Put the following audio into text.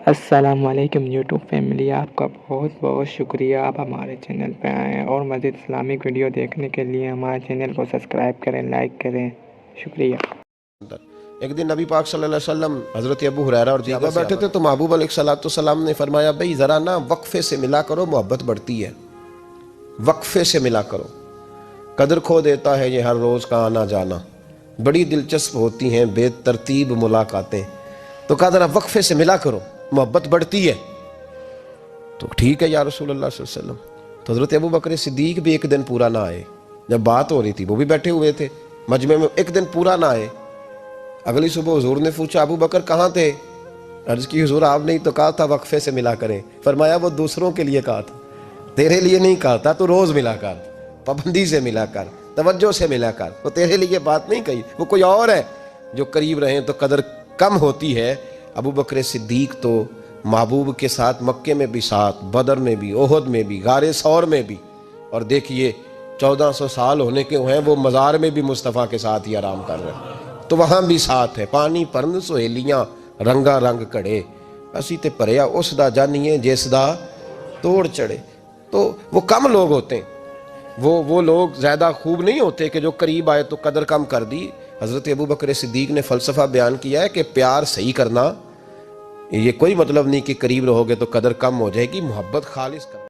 السلام علیکم YouTube family, آپ کا بہت بہت شکریہ آپ ہمارے چینل پہ آئیں اور مزید اسلامک ویڈیو دیکھنے کے لیے ہمارے چینل کو سبسکرائب کریں، لائک کریں، شکریہ۔ ایک دن نبی پاک صلی اللہ علیہ وسلم حضرت ابو ہریرہ اور دیگر بیٹھے تھے تو محبوب علیہ السلام نے فرمایا بھئی ذرا نا وقفے سے ملا کرو، محبت بڑھتی ہے، وقفے سے ملا کرو، قدر کھو دیتا ہے یہ ہر روز کا آنا جانا، بڑی دلچسپ ہوتی ہیں بے ترتیب ملاقاتیں، تو کہا ذرا وقفے سے ملا کرو، محبت بڑھتی ہے۔ تو ٹھیک ہے یا رسول اللہ صلی اللہ علیہ وسلم۔ تو حضرت ابو بکر صدیق بھی ایک دن پورا نہ آئے، جب بات ہو رہی تھی وہ بھی بیٹھے ہوئے تھے مجمع میں، ایک دن پورا نہ آئے۔ اگلی صبح حضور نے پوچھا ابو بکر کہاں تھے؟ عرض کی حضور آپ نے تو کہا تھا وقفے سے ملا کریں۔ فرمایا وہ دوسروں کے لیے کہا تھا، تیرے لیے نہیں کہا تھا، تو روز ملا کر، پابندی سے ملا کر، توجہ سے ملا کر، وہ تیرے لیے بات نہیں کہی، وہ کوئی اور ہے۔ جو قریب رہیں تو قدر کم ہوتی ہے۔ ابو بکر صدیق تو محبوب کے ساتھ مکے میں بھی ساتھ، بدر میں بھی، احد میں بھی، غار ثور میں بھی، اور دیکھیے 1400 سال ہونے کے ہیں وہ مزار میں بھی مصطفیٰ کے ساتھ ہی آرام کر رہے ہیں، تو وہاں بھی ساتھ ہے۔ پانی پرن سہیلیاں رنگا رنگ کڑے، اسی تے پریا اس دا جانیے جس دا توڑ چڑھے۔ تو وہ کم لوگ ہوتے ہیں، وہ لوگ زیادہ خوب نہیں ہوتے کہ جو قریب آئے تو قدر کم کر دی۔ حضرت ابو بکر صدیق نے فلسفہ بیان کیا ہے کہ پیار صحیح کرنا، یہ کوئی مطلب نہیں کہ قریب رہو گے تو قدر کم ہو جائے گی، محبت خالص کرنا۔